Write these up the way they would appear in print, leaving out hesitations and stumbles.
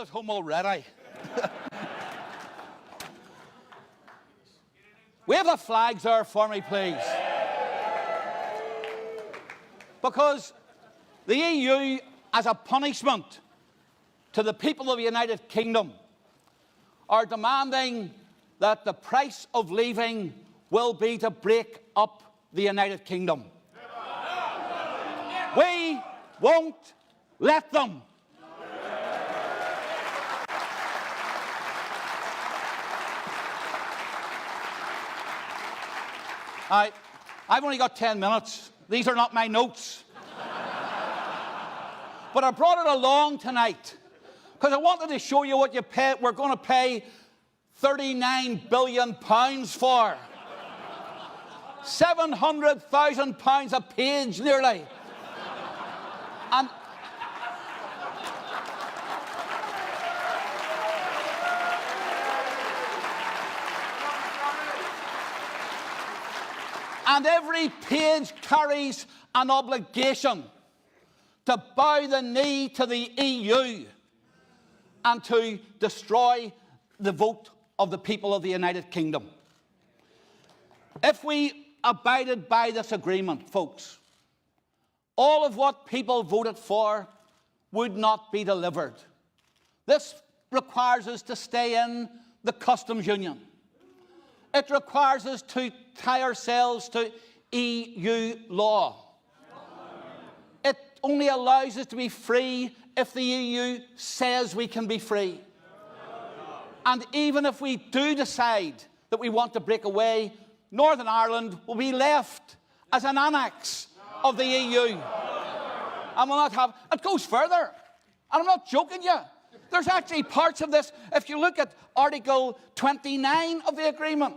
at home already. Wave the flags there for me, please. Because the EU, as a punishment to the people of the United Kingdom, are demanding that the price of leaving will be to break up the United Kingdom. We won't let them. I've only got 10 minutes. These are not my notes. But I brought it along tonight because I wanted to show you what we're going to pay £39 billion for. £700,000 a page, nearly. And every page carries an obligation to bow the knee to the EU and to destroy the vote of the people of the United Kingdom. If we abided by this agreement, folks, all of what people voted for would not be delivered. This requires us to stay in the customs union. It requires us to tie ourselves to EU law. It only allows us to be free if the EU says we can be free. And even if we do decide that we want to break away, Northern Ireland will be left as an annex of the EU. And will not have... It goes further. And I'm not joking you. There's actually parts of this, if you look at Article 29 of the agreement,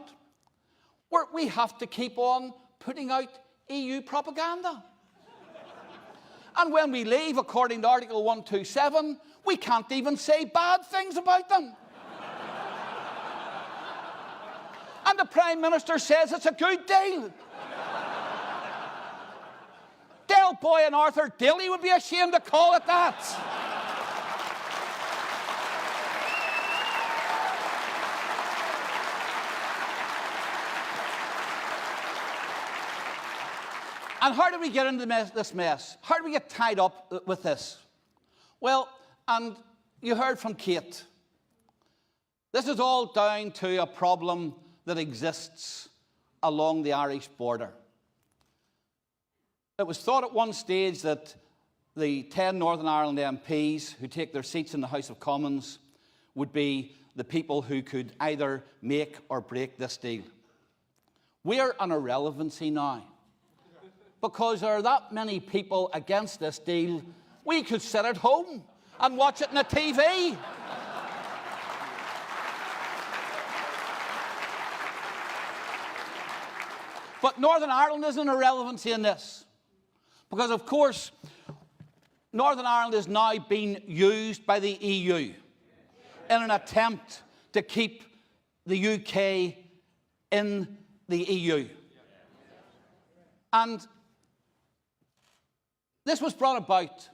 where we have to keep on putting out EU propaganda. And when we leave, according to Article 127, we can't even say bad things about them. And the Prime Minister says it's a good deal. Del Boy and Arthur Daly would be ashamed to call it that. And how do we get into this mess? How do we get tied up with this? Well, and you heard from Kate. This is all down to a problem that exists along the Irish border. It was thought at one stage that the 10 Northern Ireland MPs who take their seats in the House of Commons would be the people who could either make or break this deal. We're an irrelevancy now. Because there are that many people against this deal, we could sit at home and watch it on the TV. But Northern Ireland is an irrelevancy in this. Because, of course, Northern Ireland is now being used by the EU in an attempt to keep the UK in the EU. And this was brought about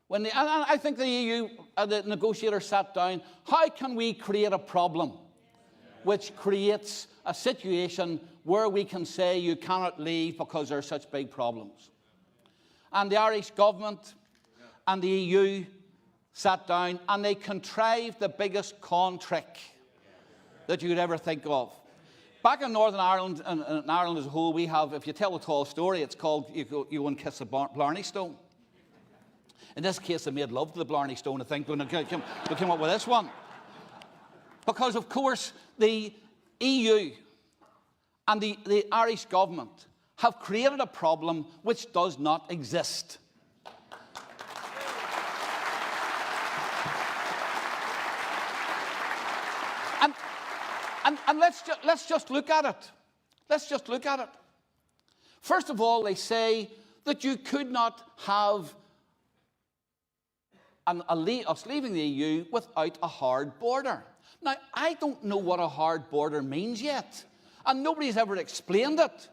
when I think the EU, the negotiators sat down. How can we create a problem which creates a situation where we can say you cannot leave because there are such big problems? And the Irish government and the EU sat down and they contrived the biggest con trick that you could ever think of. Back in Northern Ireland, and in Ireland as a whole, we have, if you tell a tall story, it's called You Go and Kiss a Blarney Stone. In this case, they made love to the Blarney Stone, I think, when they came up with this one. Because, of course, the EU and the Irish government have created a problem which does not exist. And let's just look at it. Let's just look at it. First of all, they say that you could not have us leaving the EU without a hard border. Now, I don't know what a hard border means yet, and nobody's ever explained it.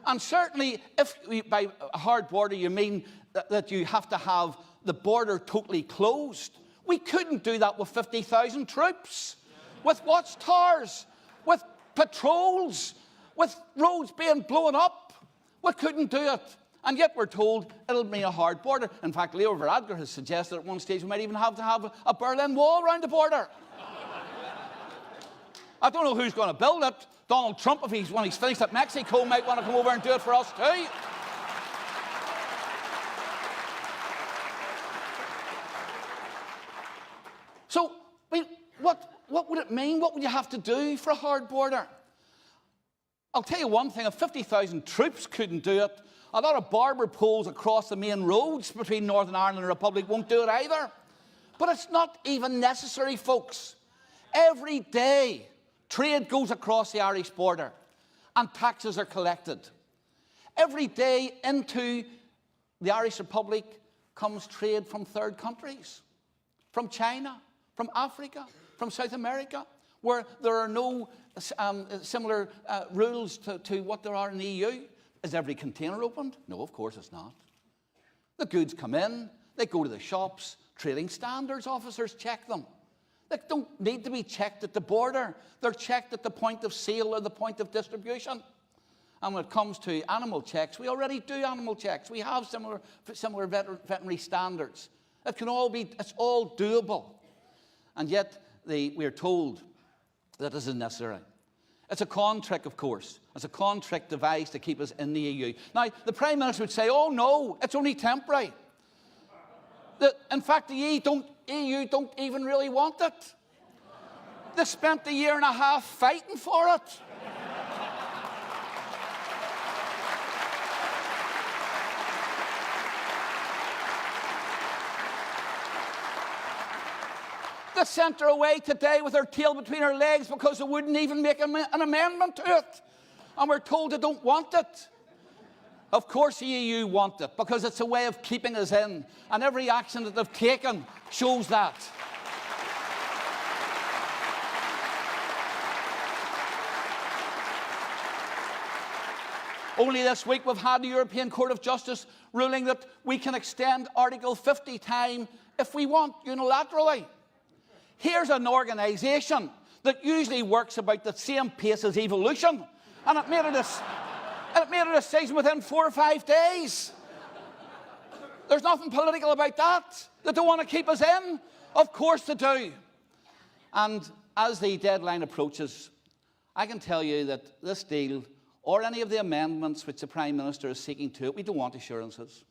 And certainly, if by a hard border you mean that you have to have the border totally closed, We couldn't do that with 50,000 troops, with watchtowers, with patrols, with roads being blown up. We couldn't do it. And yet we're told it'll be a hard border. In fact, Leo Varadkar has suggested at one stage we might even have to have a Berlin Wall around the border. I don't know who's going to build it. Donald Trump, when he's finished at Mexico, might want to come over and do it for us too. So, I mean, what would it mean? What would you have to do for a hard border? I'll tell you one thing, if 50,000 troops couldn't do it, a lot of barber poles across the main roads between Northern Ireland and the Republic won't do it either. But it's not even necessary, folks. Every day, trade goes across the Irish border and taxes are collected. Every day into the Irish Republic comes trade from third countries, from China, from Africa, from South America, where there are no similar rules to what there are in the EU. Is every container opened? No, of course it's not. The goods come in, they go to the shops, trading standards officers check them. They don't need to be checked at the border. They're checked at the point of sale or the point of distribution. And when it comes to animal checks, we already do animal checks. We have similar veterinary standards. It's all doable. And yet we're told that this is necessary. It's a con trick, of course. It's a con trick devised to keep us in the EU. Now, the Prime Minister would say, oh no, it's only temporary. In fact, the EU don't even really want it. They spent a year and a half fighting for it. They sent her away today with her tail between her legs because they wouldn't even make an amendment to it. And we're told they don't want it. Of course the EU want it, because it's a way of keeping us in. And every action that they've taken shows that. Only this week we've had the European Court of Justice ruling that we can extend Article 50 time if we want, unilaterally. Here's an organisation that usually works about the same pace as evolution, and it made a decision within 4 or 5 days. There's nothing political about that. They don't want to keep us in. Of course they do. And as the deadline approaches, I can tell you that this deal, or any of the amendments which the Prime Minister is seeking to it, we don't want assurances.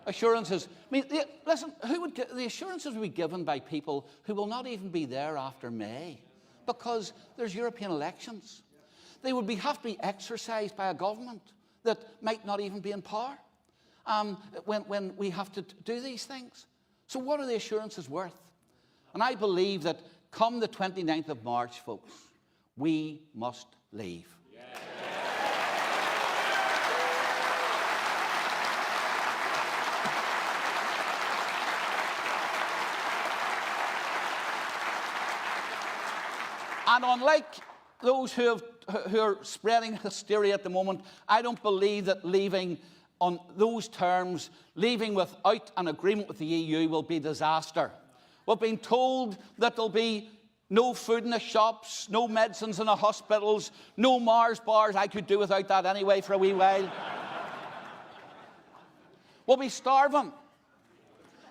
Assurances. I mean, listen, the assurances will be given by people who will not even be there after May, because there's European elections. They would have to be exercised by a government that might not even be in power when we have to do these things. So what are the assurances worth? And I believe that come the 29th of March, folks, we must leave. And unlike those who are spreading hysteria at the moment, I don't believe that leaving on those terms, leaving without an agreement with the EU, will be a disaster. We've been told that there'll be no food in the shops, no medicines in the hospitals, no Mars bars. I could do without that anyway for a wee while. We'll be starving.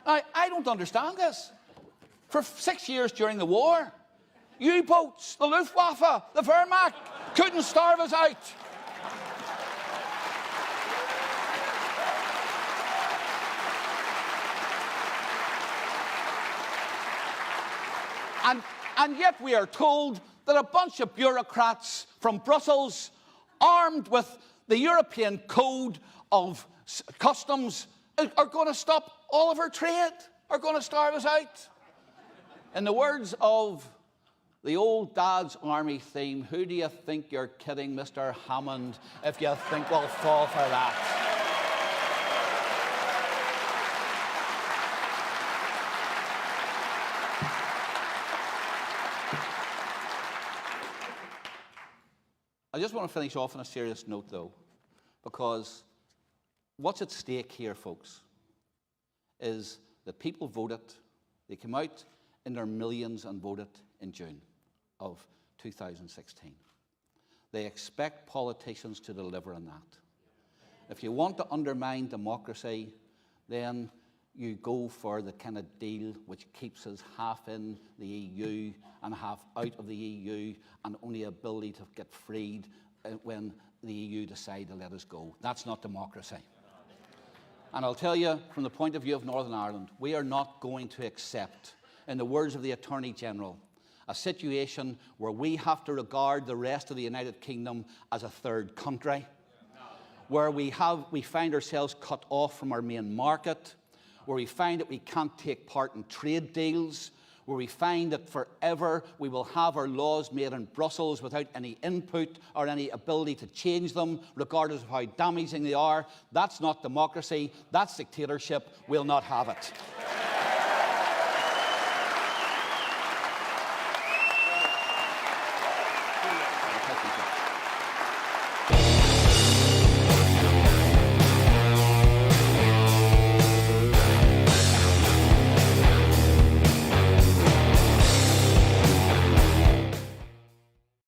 Now, I don't understand this. For 6 years during the war, U-boats, the Luftwaffe, the Wehrmacht couldn't starve us out. And yet we are told that a bunch of bureaucrats from Brussels, armed with the European Code of Customs, are going to stop all of our trade, are going to starve us out. In the words of the old Dad's Army theme, who do you think you're kidding, Mr. Hammond, if you think we'll fall for that? I just want to finish off on a serious note, though, because what's at stake here, folks, is that people voted They came out in their millions and voted in June of 2016. They expect politicians to deliver on that. If you want to undermine democracy, then you go for the kind of deal which keeps us half in the EU and half out of the EU, and only ability to get freed when the EU decide to let us go. That's not democracy. And I'll tell you, from the point of view of Northern Ireland, we are not going to accept, in the words of the Attorney General, a situation where we have to regard the rest of the United Kingdom as a third country, where we find ourselves cut off from our main market, where we find that we can't take part in trade deals, where we find that forever we will have our laws made in Brussels without any input or any ability to change them, regardless of how damaging they are. That's not democracy. That's dictatorship. We'll not have it.